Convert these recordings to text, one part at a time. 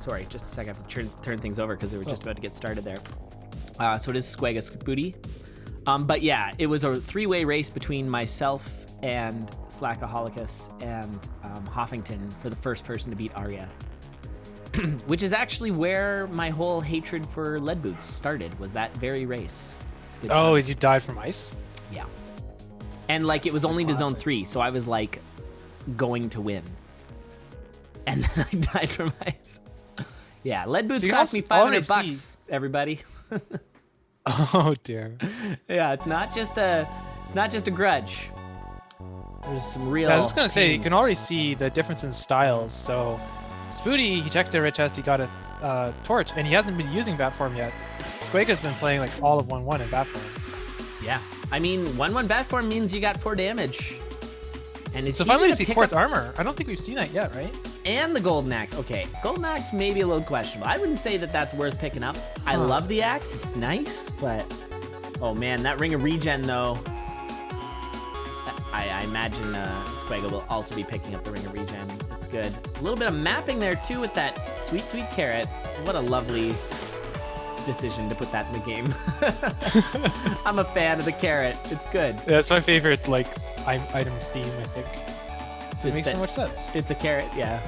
sorry, just a second. I have to turn things over because we were just about to get started there. So it is Squega Spooty. But yeah, it was a 3-way race between myself and Slackaholicus and Hoffington for the first person to beat Arya. Which is actually where my whole hatred for lead boots started, was that very race. You died from ice? Yeah. And like, it was only to zone 3, so I was like going to win. And then I died from ice. Yeah, lead boots cost me $500, everybody. Oh dear. Yeah, it's not just a grudge. There's some real. Yeah, I was just gonna say, you can already see the difference in styles. So, Spooty, he checked a red chest, he got a torch, and he hasn't been using bat form yet. Squega's been playing like all of 1-1 in bat form. Yeah, I mean 1-1 bat form means you got 4 damage. And it's so finally we see quartz armor. I don't think we've seen that yet, right? And the golden axe. Okay, golden axe may be a little questionable. I wouldn't say that that's worth picking up. I love the axe, it's nice, but oh man, that ring of regen though. I imagine Squega will also be picking up the ring of regen. It's good. A little bit of mapping there too with that sweet, sweet carrot. What a lovely decision to put that in the game. I'm a fan of the carrot. It's good. Yeah, it's my favorite like item theme, I think. So it makes so much sense. It's a carrot, yeah.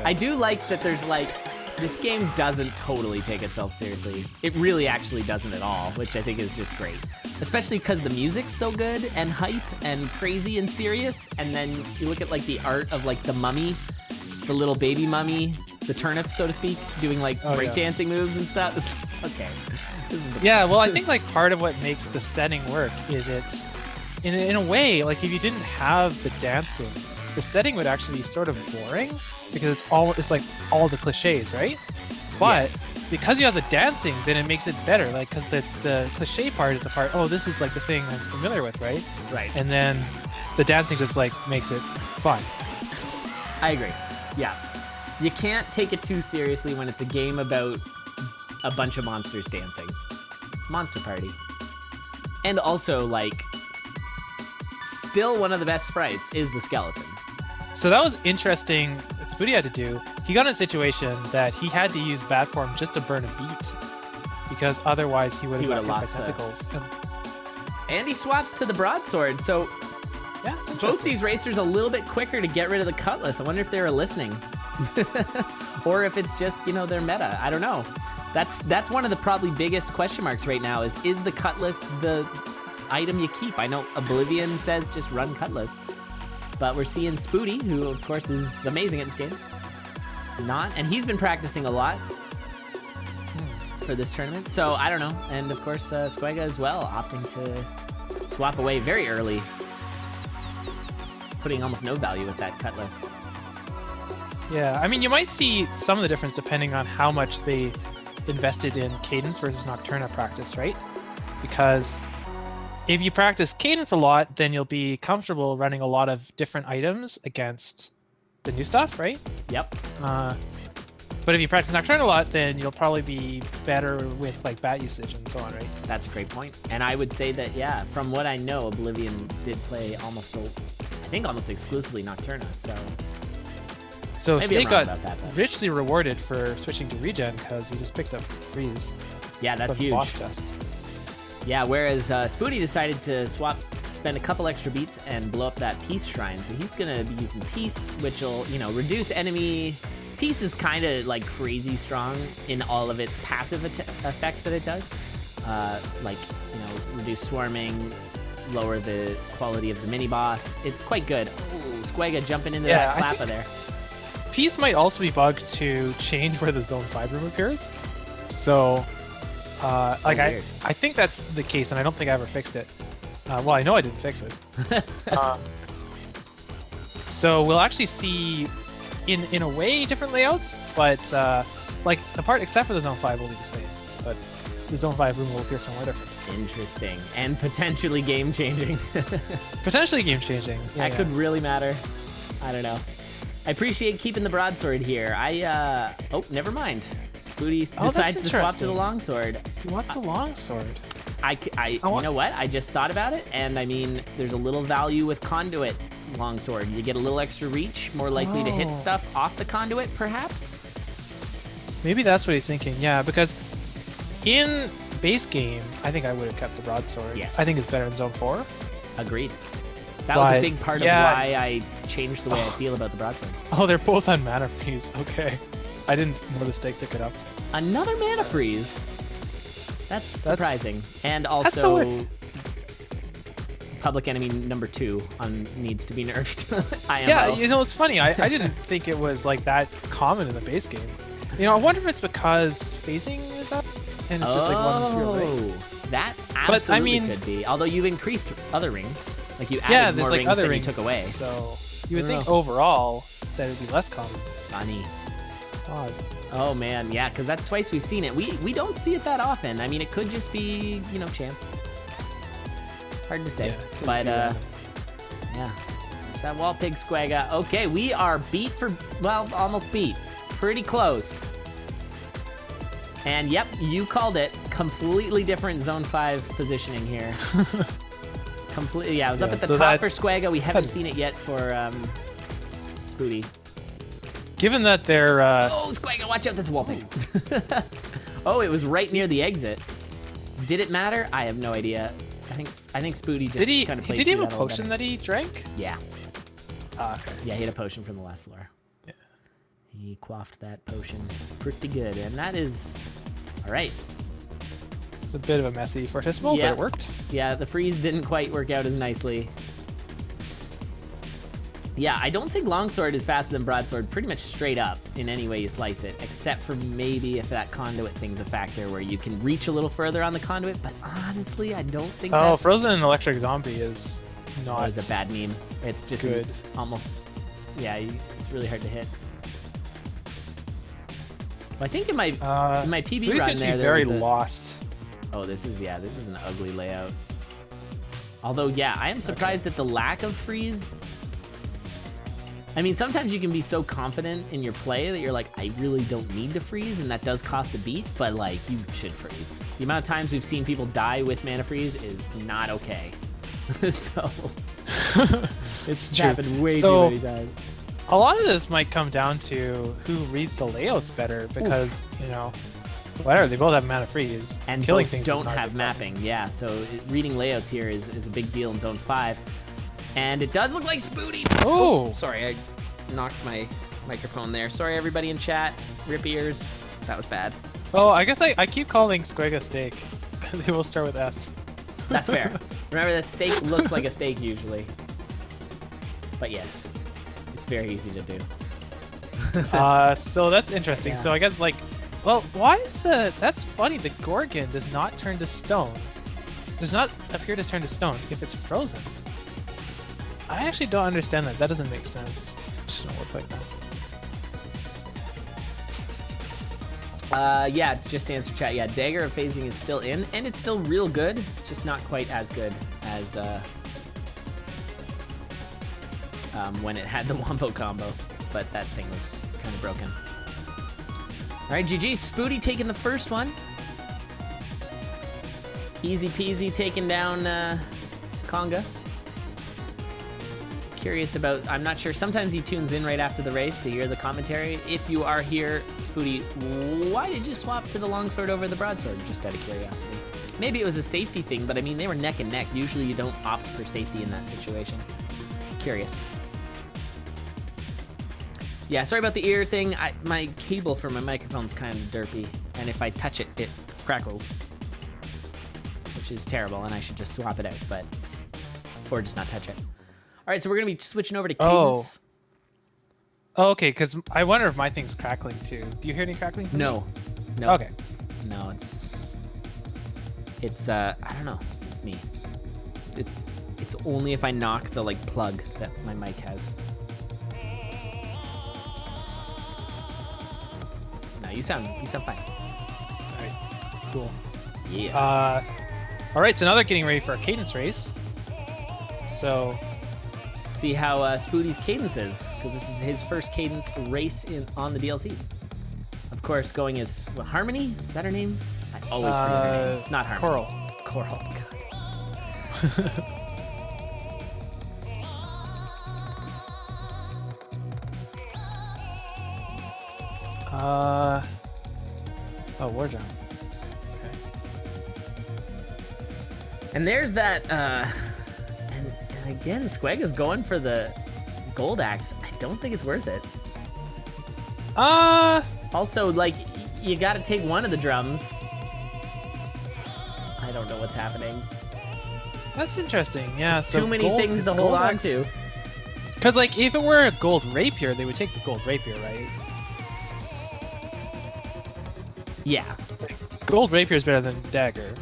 I do like that there's like, this game doesn't totally take itself seriously. It really actually doesn't at all, which I think is just great. Especially because the music's so good and hype and crazy and serious. And then you look at like the art of like the mummy, the little baby mummy, the turnip, so to speak, doing like breakdancing moves and stuff. Okay. This is the best. Well, I think like part of what makes the setting work is it's, in a way, like if you didn't have the dancing, the setting would actually be sort of boring because it's like all the cliches, right? But because you have the dancing, then it makes it better. Like, because the cliche part is the part, oh, this is like the thing I'm familiar with, right? Right. And then the dancing just like makes it fun. I agree. Yeah. You can't take it too seriously when it's a game about a bunch of monsters dancing. Monster Party. And also, like, still one of the best sprites is the skeleton. So that was interesting. What Spooty had to do, he got in a situation that he had to use bat form just to burn a beat, because otherwise he would have lost tentacles. And he swaps to the broadsword, so yeah, both these racers a little bit quicker to get rid of the cutlass. I wonder if they were listening. Or if it's just, you know, their meta. I don't know. That's one of the probably biggest question marks right now is the cutlass the item you keep? I know Oblivion says just run cutlass. But we're seeing Spooty, who of course is amazing at this game. And he's been practicing a lot for this tournament. So I don't know. And of course, Squega as well, opting to swap away very early, putting almost no value with that cutlass. Yeah, I mean, you might see some of the difference depending on how much they invested in Cadence versus Nocturna practice, right? Because if you practice Cadence a lot, then you'll be comfortable running a lot of different items against the new stuff, right? Yep. But if you practice Nocturne a lot, then you'll probably be better with like bat usage and so on, right? That's a great point. And I would say that, yeah, from what I know, Oblivion did play almost exclusively Nocturna, so maybe Stay got that, richly rewarded for switching to regen because he just picked up freeze. Yeah, that's huge. Yeah, whereas Spooty decided to spend a couple extra beats and blow up that Peace Shrine. So he's gonna be using Peace, which will, you know, reduce enemy. Peace is kind of like crazy strong in all of its passive effects that it does. Like, you know, reduce swarming, lower the quality of the mini boss. It's quite good. Ooh, Squega jumping into that Clappa there. Peace might also be bugged to change where the Zone 5 room appears. So, I think that's the case, and I don't think I ever fixed it. Well, I know I didn't fix it. So we'll actually see, in a way, different layouts, but like the part except for the Zone 5 will be the same. But the Zone 5 room will appear somewhere different. Interesting, and potentially game-changing. Potentially game-changing. Yeah, that could really matter. I don't know. I appreciate keeping the broadsword here. Oh, never mind. Spooty decides to swap to the longsword. He wants the longsword. You know what? I just thought about it, and I mean, there's a little value with conduit longsword. You get a little extra reach, more likely to hit stuff off the conduit, perhaps. Maybe that's what he's thinking. Yeah, because in base game, I think I would have kept the broadsword. Yes. I think it's better in zone 4. Agreed. That was a But, big part of yeah. why I changed the way I feel about the broadsword. Oh, they're both on mana freeze. Okay. I didn't know the stake pick it up. Another mana freeze. That's surprising. And That's so also, weird. public enemy number 2 needs to be nerfed. IMO. Yeah, you know, it's funny. I didn't think it was like that common in the base game. You know, I wonder if it's because phasing is up and it's just like 1 3 away. That But, absolutely I mean- could be. Although you've increased other rings. Like you added Yeah, more there's like rings other than rings you took away. So you would I don't think know. overall that it'd be less common. Funny. Odd. Oh man, yeah, because that's twice we've seen it. We don't see it that often. I mean, it could just be, you know, chance. Hard to say. Yeah, could But be random. yeah. There's that wall pig Squega. Okay, we are beat for, well, almost beat. Pretty close. And yep, you called it. Completely different zone 5 positioning here. Completely, yeah, it was up Yeah, at the so top that- for Squega. We haven't seen it yet for Spooty. Given that they're Oh, Squega, watch out, that's a wall pig. Oh, it was right near the exit. Did it matter? I have no idea. I think Spooty just kind of played did he through have a that little potion better. that he drank? Yeah. Okay. Yeah, he had a potion from the last floor. Yeah. He quaffed that potion pretty good, and that is all right. It's a bit of a messy fortissimo, Yeah. but it worked. Yeah, the freeze didn't quite work out as nicely. Yeah, I don't think longsword is faster than broadsword pretty much straight up in any way you slice it, except for maybe if that conduit thing's a factor where you can reach a little further on the conduit, but honestly, I don't think Oh, that's... Frozen Electric Zombie is not Oh, it's a bad meme. It's just good. almost, yeah, it's really hard to hit. Well, I think in my PB Spooty run seems to there, be there very was a... lost. Oh, this is an ugly layout. Although, yeah, I am surprised at the lack of freeze. I mean, sometimes you can be so confident in your play that you're like, I really don't need to freeze, and that does cost a beat, but like, you should freeze. The amount of times we've seen people die with mana freeze is not okay. So, it's true. happened way So- too many times. A lot of this might come down to who reads the layouts better because, you know, whatever, they both have mana freeze. And killing both things don't is not a have big mapping, yeah, so reading layouts here is a big deal in Zone 5. And it does look like Spooty. Oh! Sorry, I knocked my microphone there. Sorry, everybody in chat. Rip ears. That was bad. Oh, I guess I keep calling Squega steak. They will start with S. That's fair. Remember that steak looks like a steak usually. But yes, it's very easy to do. So that's interesting. Yeah. So I guess like, well, why is that's funny, the Gorgon does not turn to stone. Does not appear to turn to stone if it's frozen. I actually don't understand that. That doesn't make sense. It shouldn't work like that. Yeah, just to answer chat, yeah, Dagger of Phasing is still in, and it's still real good. It's just not quite as good as when it had the Wombo combo, but that thing was kind of broken. All right, GG, Spooty taking the first one. Easy peasy taking down Conga. Curious about, I'm not sure, sometimes he tunes in right after the race to hear the commentary. If you are here, Spooty, why did you swap to the longsword over the broadsword, just out of curiosity? Maybe it was a safety thing, but I mean, they were neck and neck. Usually you don't opt for safety in that situation. Curious. Yeah, sorry about the ear thing. My cable for my microphone's kind of derpy, and if I touch it, it crackles, which is terrible, and I should just swap it out, but, or just not touch it. All right, so we're gonna be switching over to cadence. Oh, okay, because I wonder if my thing's crackling too. Do you hear any crackling? No. Okay. No, it's I don't know. It's me. It's only if I knock the like plug that my mic has. No, you sound fine. All right. Cool. Yeah. All right, so now they're getting ready for a cadence race. So See how Spooty's cadence is, because this is his first cadence race on the DLC. Of course, going as what, Harmony? Is that her name? I always forget her name. It's not Harmony. Coral. God. Oh, war jump. Okay. And there's that, and again, Squega's going for the gold axe. I don't think it's worth it. Also, like, you gotta take one of the drums. I don't know what's happening. That's interesting. Yeah, so too many things to hold on to. Because, like, if it were a gold rapier, they would take the gold rapier, right? Yeah. Gold rapier is better than dagger.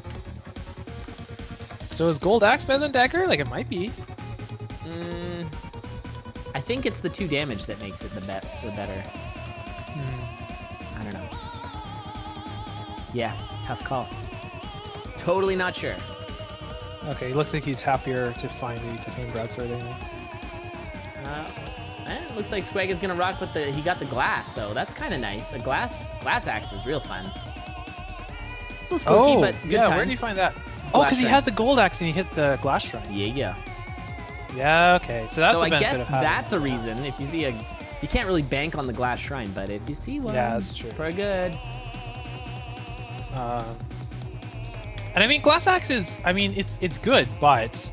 So is gold axe better than dagger? Like, it might be. I think it's the 2 damage that makes it the better. I don't know. Yeah, tough call. Totally not sure. Okay, he looks like he's happier to find the titanium broadsword anyway. It looks like Squega's gonna rock with the. He got the glass though. That's kind of nice. A glass axe is real fun. A little spooky, but good yeah. times. Where did you find that? Oh, because he had the gold axe and he hit the glass shrine. Yeah. Yeah. Okay. So that's. So a I guess benefit of that's a reason. If you see you can't really bank on the glass shrine, but if you see one, yeah, that's true. It's pretty good. And I mean, glass axe is. I mean, it's good, but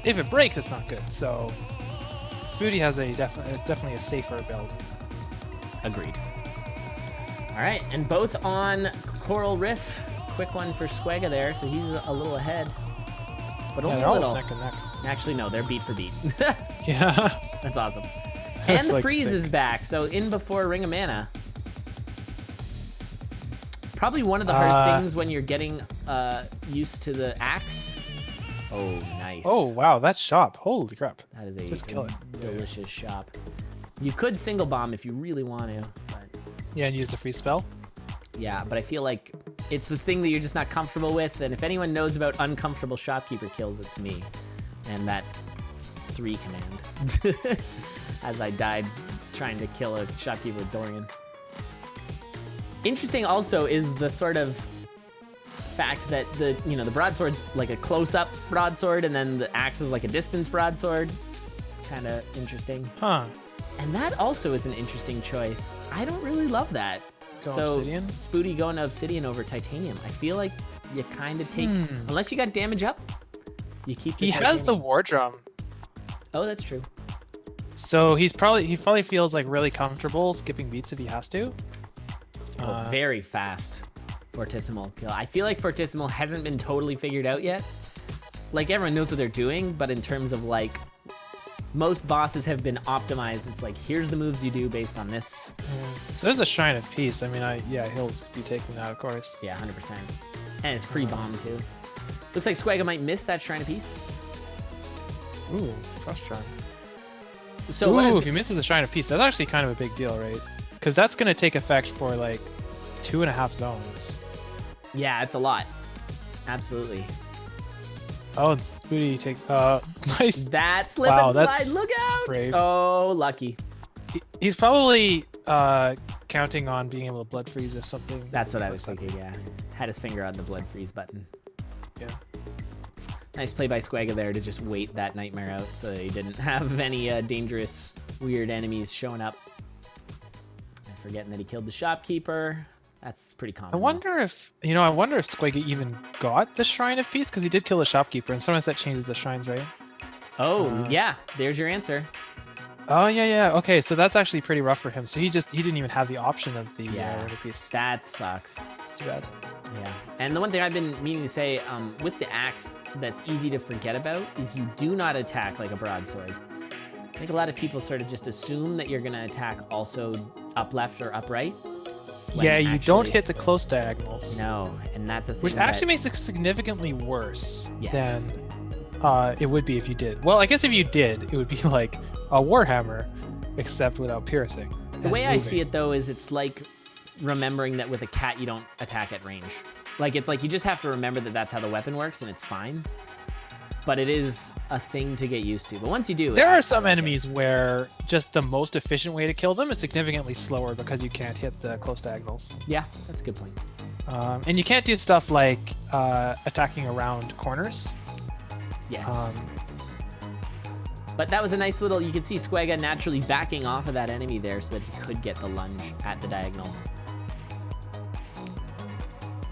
if it breaks, it's not good. So. Spooty has definitely a safer build. Agreed. All right, and both on Coral Riff. Quick one for Squega there, so he's a little ahead. But only a little. Neck and neck. Actually, no, they're beat for beat. Yeah. That's awesome. And the like freeze is back, so in before Ring of Mana. Probably one of the hardest things when you're getting used to the axe. Oh, nice. Oh, wow, that shop. Holy crap. That is a Just kill it. delicious shop. You could single bomb if you really want to. But... Yeah, and use the free spell. Yeah, but I feel like it's a thing that you're just not comfortable with. And if anyone knows about uncomfortable shopkeeper kills, it's me. And that 3 command. As I died trying to kill a shopkeeper with Dorian. Interesting also is the sort of fact that the broadsword's like a close-up broadsword and then the axe is like a distance broadsword. Kind of interesting. Huh. And that also is an interesting choice. I don't really love that. Obsidian? Spooty going to Obsidian over Titanium. I feel like you kind of take, unless you got damage up, you keep the Titanium. Has the war drum. Oh, that's true. So he probably feels like really comfortable skipping beats if he has to. Very fast. Fortissimo kill. I feel like Fortissimo hasn't been totally figured out yet. Like everyone knows what they're doing, but in terms of like most bosses have been optimized. It's like here's the moves you do based on this. So there's a Shrine of Peace. I mean, he'll be taking that, of course. Yeah, 100%. And it's free bomb too. Looks like Squega might miss that Shrine of Peace. Ooh, Frost Charm. So if he misses the Shrine of Peace, that's actually kind of a big deal, right? Because that's gonna take effect for like 2.5 zones. Yeah, it's a lot. Absolutely. Oh, and Spooty takes nice. That slip and slide. Look out! Brave. Oh, lucky. He's probably counting on being able to blood freeze if something. That's what I was thinking. Yeah, had his finger on the blood freeze button. Yeah. Nice play by Squega there to just wait that nightmare out so he didn't have any dangerous, weird enemies showing up. And forgetting that he killed the shopkeeper. That's pretty common. I wonder if Squega even got the Shrine of Peace because he did kill the shopkeeper, and sometimes that changes the shrines, right? Oh, yeah. There's your answer. Oh yeah. Okay, so that's actually pretty rough for him. So he didn't even have the option of the Ring of Peace. That sucks. It's too bad. Yeah. And the one thing I've been meaning to say, with the axe, that's easy to forget about is you do not attack like a broadsword. I think a lot of people sort of just assume that you're gonna attack also up left or up right. Yeah, you don't hit the close diagonals. No, and that's a thing. Which actually makes it significantly worse Yes. than it would be if you did. Well, I guess if you did, it would be like a Warhammer, except without piercing. The way I see it, though, is it's like remembering that with a cat, you don't attack at range. Like, it's like you just have to remember that that's how the weapon works, and it's fine. But it is a thing to get used to. But once you do... There are some enemies where just the most efficient way to kill them is significantly slower because you can't hit the close diagonals. Yeah, that's a good point. And you can't do stuff like attacking around corners. Yes. But that was a nice little... You could see Squega naturally backing off of that enemy there so that he could get the lunge at the diagonal.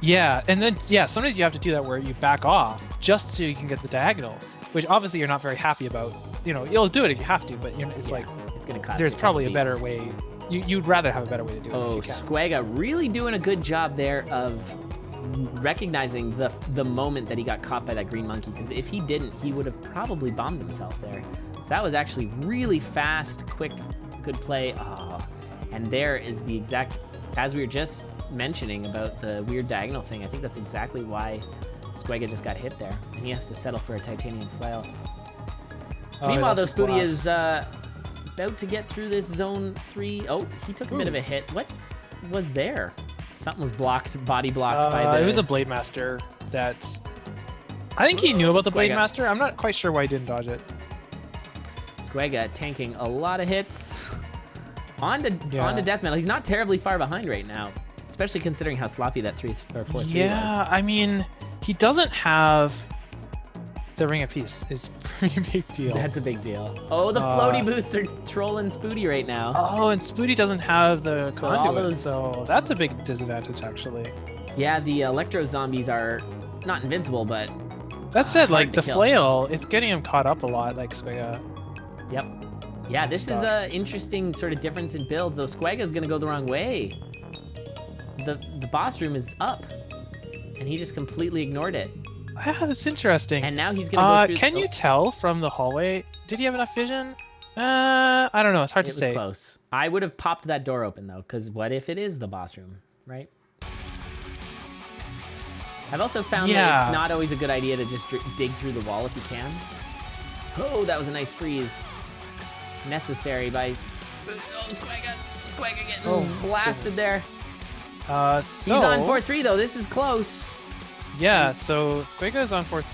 Yeah, and then sometimes you have to do that where you back off just so you can get the diagonal, which obviously you're not very happy about. You'll do it if you have to, but it's like it's gonna cost. There's you probably a beats. better way. You'd rather have a better way to do it. Oh, if you can. Squega really doing a good job there of recognizing the moment that he got caught by that green monkey, because if he didn't, he would have probably bombed himself there. So that was actually really fast, quick, good play. Oh, and there is the exact, as we were just mentioning about the weird diagonal thing, I think that's exactly why Squega just got hit there, and he has to settle for a titanium flail. Meanwhile, though, Spooty is about to get through this zone 3. Oh, he took a bit of a hit. What was there? Something was blocked, body blocked by the... It was a Blade Master that... I think he knew about the Blade Master. I'm not quite sure why he didn't dodge it. Squega tanking a lot of hits. On to death metal. He's not terribly far behind right now, especially considering how sloppy that 3 or 4-3 was. Yeah, I mean, he doesn't have the Ring of Peace. Is a pretty big deal. That's a big deal. Oh, the floaty boots are trolling Spooty right now. Oh, and Spooty doesn't have the conduit, those... so that's a big disadvantage, actually. Yeah, the electro zombies are not invincible, but that said, like the flail, it's getting him caught up a lot, like Squega. Yep. Yeah, this is a interesting sort of difference in builds, though. Squega's gonna go the wrong way. The boss room is up, and he just completely ignored it. Yeah, that's interesting. And now he's gonna go through. Can you tell from the hallway? Did he have enough vision? I don't know. It's hard to say. It was close. I would have popped that door open though, because what if it is the boss room, right? I've also found that it's not always a good idea to just dig through the wall if you can. Oh, that was a nice freeze. Necessary by Squega getting blasted there. He's on 4-3 though. This is close. Yeah, so Squega is on 5-3.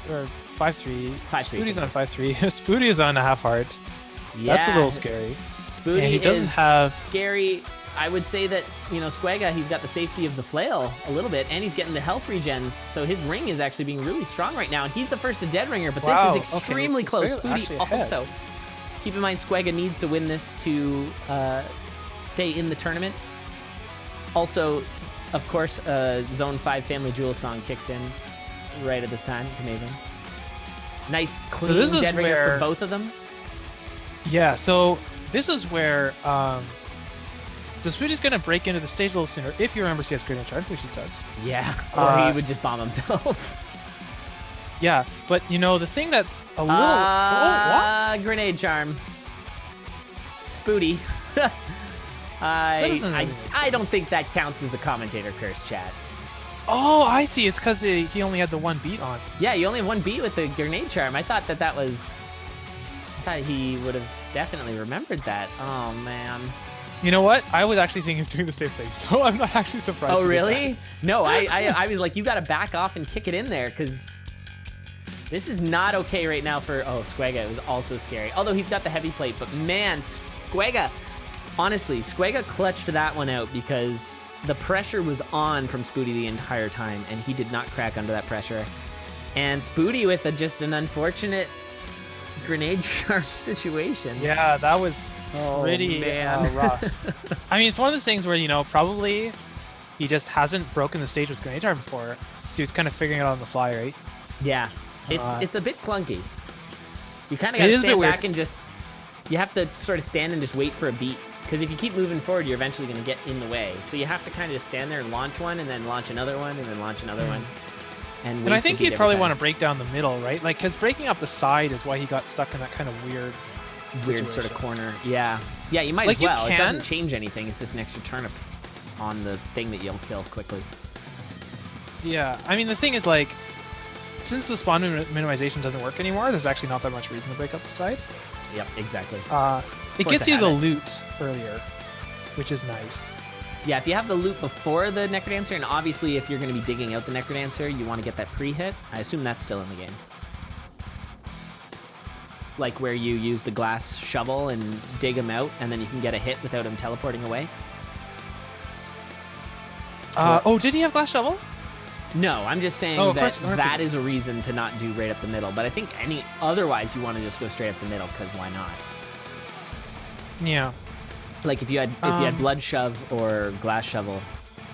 5-3. Spooty's on 5-3. Spooty is on a half heart. Yeah. That's a little scary. Spooty he doesn't have scary. I would say that, Squega, he's got the safety of the flail a little bit, and he's getting the health regens, so his ring is actually being really strong right now, and he's the first to dead ringer, but this is extremely close. Spooty also. Keep in mind, Squega needs to win this to stay in the tournament. Also, of course, Zone 5 Family Jewel song kicks in right at this time. It's amazing. Nice, clean dead ringer for both of them. Yeah, so this is where... So Spooty's going to break into the stage a little sooner, if you remember CS Grenade Charge, which he does. Yeah, or he would just bomb himself. Yeah, but the thing that's a little... what? Grenade Charm. Spooty. I don't think that counts as a commentator curse, chat. Oh, I see. It's because he only had the one beat on. Yeah, you only have one beat with the Grenade Charm. I thought that was... I thought he would have definitely remembered that. Oh, man. You know what? I was actually thinking of doing the same thing, so I'm not actually surprised. Oh, really? No, I was like, you got to back off and kick it in there, because this is not okay right now for... Oh, Squega. It was also scary. Although he's got the heavy plate, but man, Squega... Honestly, Squega clutched that one out because the pressure was on from Spooty the entire time, and he did not crack under that pressure. And Spooty with just an unfortunate grenade charm situation. Yeah, that was pretty rough. I mean, it's one of those things where, probably he just hasn't broken the stage with grenade charm before, so he's kind of figuring it out on the fly, right? Yeah, it's a bit clunky. You kind of got to stand back and just... You have to sort of stand and just wait for a beat. Because if you keep moving forward, you're eventually going to get in the way. So you have to kind of just stand there and launch one, and then launch another one, and then launch another one. And I think he'd probably want to break down the middle, right? Like, because breaking up the side is why he got stuck in that kind of weird sort of corner. Yeah. Yeah, you might as well. It doesn't change anything. It's just an extra turnip on the thing that you'll kill quickly. Yeah. I mean, the thing is, like, since the spawn minimization doesn't work anymore, there's actually not that much reason to break up the side. Yep, exactly. It gets you the loot earlier, which is nice. Yeah, if you have the loot before the Necrodancer, and obviously if you're going to be digging out the Necrodancer, you want to get that pre-hit. I assume that's still in the game. Like where you use the glass shovel and dig him out, and then you can get a hit without him teleporting away. Oh, did he have glass shovel? No, I'm just saying that is a reason to not do right up the middle. But I think otherwise you want to just go straight up the middle, because why not? Yeah. Like if you had blood shove or glass shovel,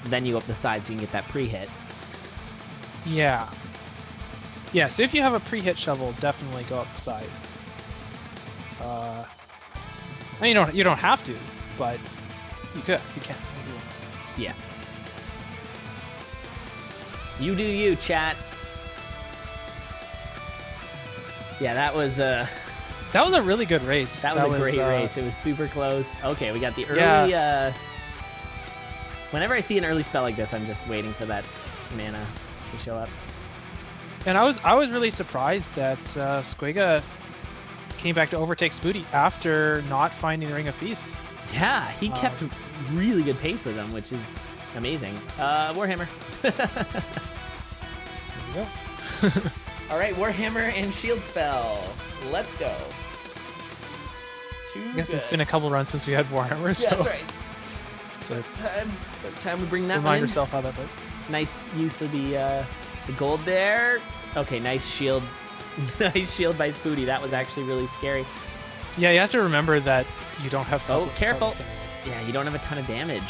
then you go up the side so you can get that pre-hit. Yeah. Yeah, so if you have a pre-hit shovel, definitely go up the side. I mean, you don't have to, but you could. You can. Yeah. You do you, chat. Yeah, that was That was a really good race. that was a great race. It was super close. Okay, we got the early. Whenever I see an early spell like this, I'm just waiting for that mana to show up. And I was really surprised that Squega came back to overtake Spooty after not finding the Ring of Peace. Yeah, he kept really good pace with him, which is amazing. Warhammer. There you go. All right, Warhammer and Shield Spell. Let's go. I guess it's been a couple runs since we had Warhammer, so Yeah, that's right. so Time we bring that one remind in. yourself how that was. Nice use of the gold there. Okay, nice shield. Nice shield by Spooty. That was actually really scary. Yeah, you have to remember that you don't have. Oh, careful. anyway. Yeah, you don't have a ton of damage.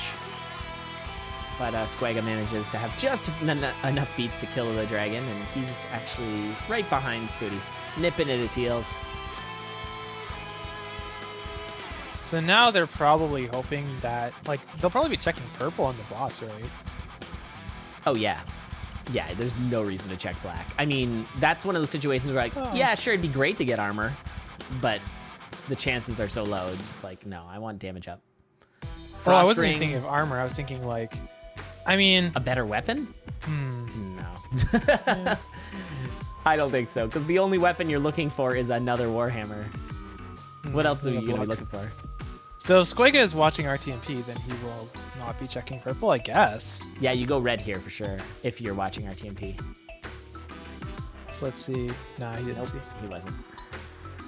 But Squega manages to have just enough beats to kill the dragon, and he's actually right behind Spooty, nipping at his heels. So now they're probably hoping that, like, they'll probably be checking purple on the boss, right? Oh, yeah. Yeah, there's no reason to check black. I mean, that's one of those situations where, like, yeah, sure, it'd be great to get armor, but the chances are so low. It's like, no, I want damage up. Well, I wasn't Ring, even thinking of armor. I was thinking, like, I mean... a better weapon? No. Yeah. I don't think so, because the only weapon you're looking for is another Warhammer. What else are you going to be looking for? So if Squega is watching RTMP, then he will not be checking purple, I guess. Yeah, you go red here for sure, if you're watching RTMP. So let's see. Nah, he didn't see. He wasn't.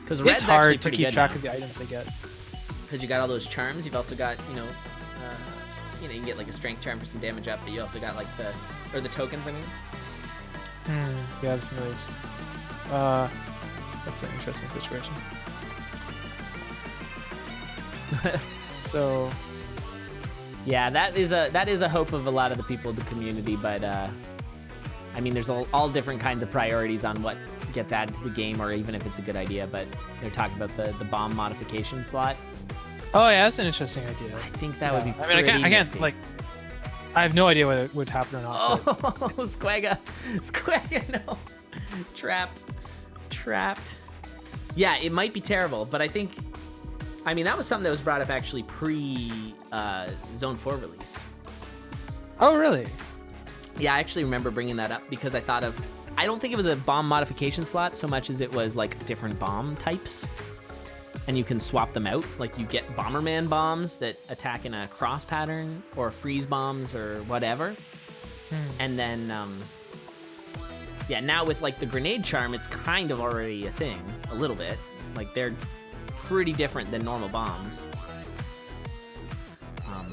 Because It's red's actually hard to pretty keep good track now. of the items they get. Because you got all those charms. You've also got, you can get like a strength charm for some damage up, but you also got like the tokens, I mean. Yeah, the familiars. That's an interesting situation. So Yeah, that is a hope of a lot of the people in the community, but I mean, there's all different kinds of priorities on what gets added to the game, or even if it's a good idea. But they're talking about the bomb modification slot. oh yeah, that's an interesting idea. I think that would be. I mean, I can't nifty. like. I have no idea whether it would happen or not. Oh, but Squega, no, trapped. Yeah, it might be terrible, but I think. I mean, that was something that was brought up actually pre Zone 4 release. Oh really? Yeah, I actually remember bringing that up because I thought of. I don't think it was a bomb modification slot so much as it was like different bomb types. And you can swap them out. Like you get Bomberman bombs that attack in a cross pattern, or freeze bombs or whatever. And then, yeah, now with like the grenade charm, it's kind of already a thing, a little bit. Like they're pretty different than normal bombs.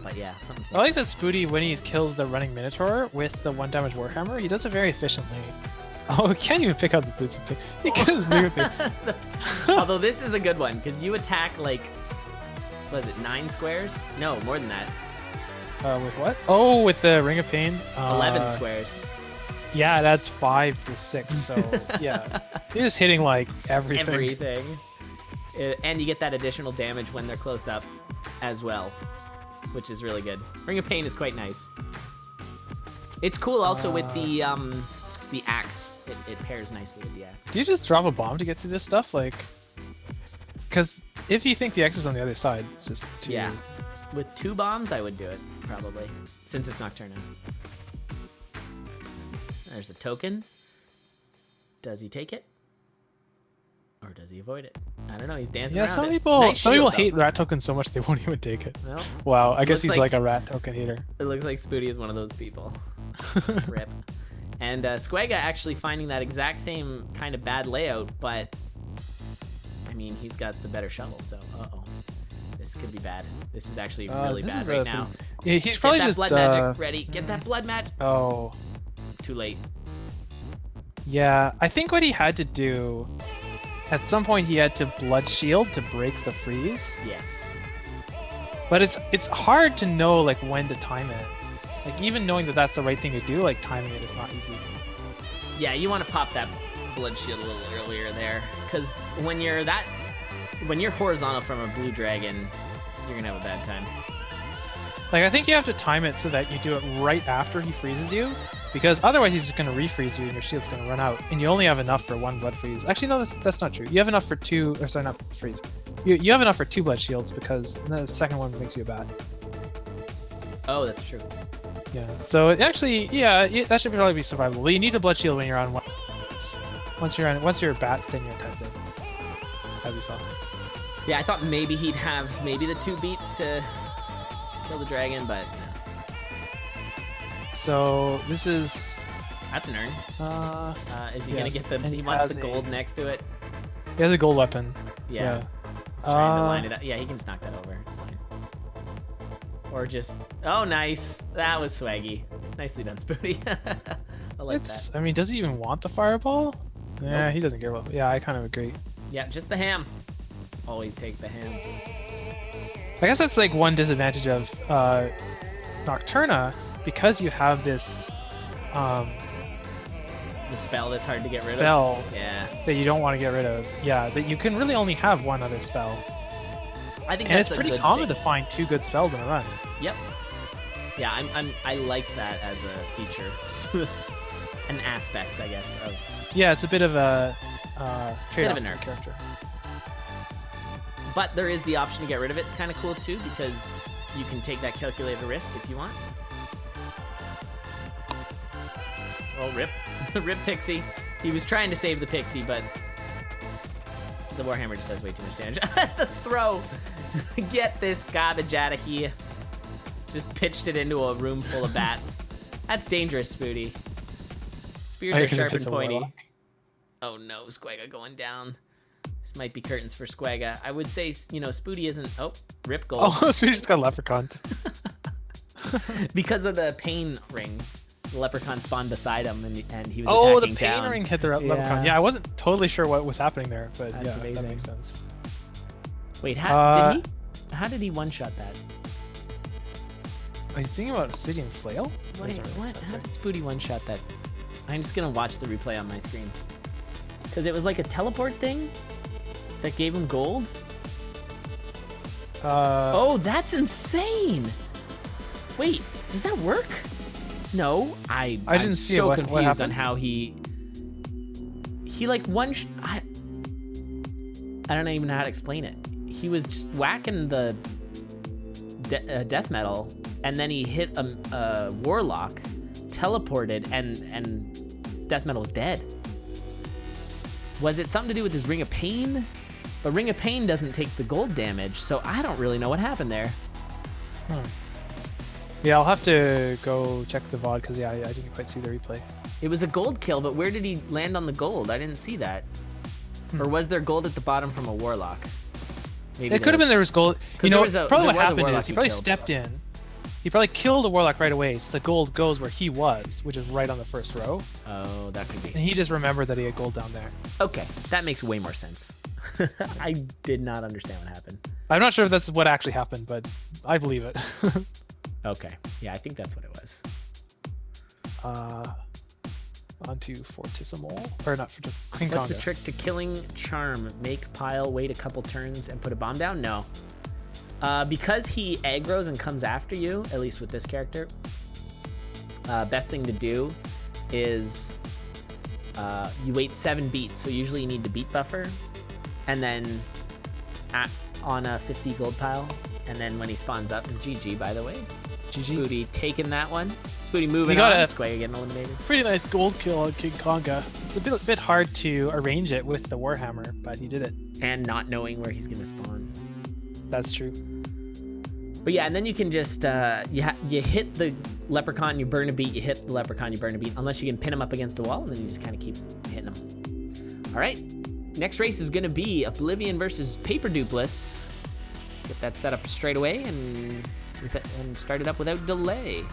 But yeah, something. I like that Spooty, when he kills the running Minotaur with the 1 damage Warhammer, he does it very efficiently. Oh, he can't even pick out the boots and pick. He can just move it. Although this is a good one, because you attack like, what is it, 9 squares? No, more than that. With what? Oh, with the Ring of Pain. 11 squares. Yeah, that's 5 to 6. So yeah, he's just hitting like everything. Everything. And you get that additional damage when they're close up as well, which is really good. Ring of Pain is quite nice. It's cool also with the axe. It pairs nicely with the axe. Do you just drop a bomb to get to this stuff? Like, because if you think the X is on the other side, it's just too... Yeah. With 2 bombs, I would do it, probably, since it's Nocturna. There's a token. Does he take it? Or does he avoid it? I don't know. He's dancing around some it. people, Nice some people shield, though. hate rat tokens so much they won't even take it. Well, Wow, I guess looks he's like like a rat token hater. It looks like Spooty is one of those people. Rip. And Squega actually finding that exact same kind of bad layout, but I mean, he's got the better shovel, so uh-oh. This could be bad. This is actually really this bad is right a now. Yeah, he's probably Get that just blood magic ready. Get that blood magic. Oh, Too late. yeah. I think what he had to do, at some point, he had to blood shield to break the freeze. Yes. But it's hard to know like when to time it. Like even knowing that that's the right thing to do, like timing it is not easy. Yeah, you want to pop that blood shield a little earlier there, because when you're horizontal from a blue dragon, you're gonna have a bad time. Like, I think you have to time it so that you do it right after he freezes you, because otherwise he's just going to refreeze you and your shield's going to run out, and you only have enough for 1 blood freeze. Actually, no, that's not true. You have enough for 2, or sorry, not freeze. You have enough for 2 blood shields, because the second one makes you a bat. Oh, that's true. Yeah, so it actually, yeah, that should probably be survivable. But you need a blood shield when you're on 1. Once you're a bat, then you're kind of dead. As you saw. Yeah, I thought maybe he'd have maybe the 2 beats to kill the dragon, but no. So this is... That's an urn. Is he gonna get the... and He wants the gold next to it? He has a gold weapon. Yeah. He's trying to line it up. Yeah, he can just knock that over. It's fine. Or just... Oh, nice. That was swaggy. Nicely done, Spooty. I like that. I mean, does he even want the fireball? Yeah, Nope. he doesn't care about... Yeah, I kind of agree. Yeah, just the ham. Always take the ham. I guess that's like one disadvantage of Nocturna, because you have this The spell that's hard to get rid of. spell Yeah. that you don't want to get rid of. Yeah, that you can really only have one other spell. I think And that's it's pretty a good common thing. to find 2 good spells in a run. Yep. Yeah, I like that as a feature. An aspect, I guess, of... Yeah, it's a bit of a trade-off a to nerf. the character. But there is the option to get rid of it. It's kind of cool, too, because you can take that calculated risk if you want. Oh, rip. Rip Pixie. He was trying to save the Pixie, but the Warhammer just does way too much damage. The throw. Get this garbage out of here. Just pitched it into a room full of bats. That's dangerous, Spooty. Spears are sharp and pointy. Oh no, Squega going down. This might be curtains for Squega. I would say, you know, Spooty isn't... Oh, rip gold. Oh, so you just got Leprechaun. Because of the pain ring. The leprechaun spawned beside him, and he was Oh, the attacking pain down. ring hit the Leprechaun. Yeah. Yeah, I wasn't totally sure what was happening there, but That's yeah, amazing. that makes sense. Wait, Uh, how did he one-shot that? Are you thinking about Obsidian Flail? Wait, what? How did Spooty one-shot that? I'm just gonna watch the replay on my screen. Because it was like a teleport thing that gave him gold? Oh, that's insane! Wait, does that work? No, I'm didn't see it. so What confused on happened? how he like I don't even know how to explain it. He was just whacking the death metal, and then he hit a warlock, teleported, and death metal is dead. Was it something to do with his Ring of Pain? But Ring of Pain doesn't take the gold damage, so I don't really know what happened there. Yeah, I'll have to go check the VOD because, yeah, I didn't quite see the replay. It was a gold kill, but where did he land on the gold? I didn't see that. Or was there gold at the bottom from a warlock? Maybe It could have been there was gold. You know, probably there what was a happened warlock is he he probably killed. stepped in. He probably killed a warlock right away, so the gold goes where he was, which is right on the first row. Oh, that could And be. he just remembered that he had gold down there. Okay, that makes way more sense. I did not understand what happened. I'm not sure if that's what actually happened, but I believe it. Okay, yeah, I think that's what it was. Onto Fortissimo. Or not King What's the Konga. trick to killing Charm? Make pile, wait a couple turns, and put a bomb down? No. Because he aggroes and comes after you, at least with this character, best thing to do is you wait 7 beats. So usually you need the beat buffer, and then on a 50 gold pile, and then when he spawns up, and GG by the way. GG. Spooty taking that one. Spooty moving got on. a- Squega getting eliminated. Pretty nice gold kill on King Konga. It's a bit hard to arrange it with the Warhammer, but he did it. And not knowing where he's gonna spawn. That's true. But yeah, and then you can just you hit the leprechaun, you burn a beat. You hit the leprechaun, you burn a beat. Unless you can pin him up against a wall, and then you just kind of keep hitting him. All right, next race is gonna be Oblivion versus Paper Dupless. Get that set up straight away and start it up without delay.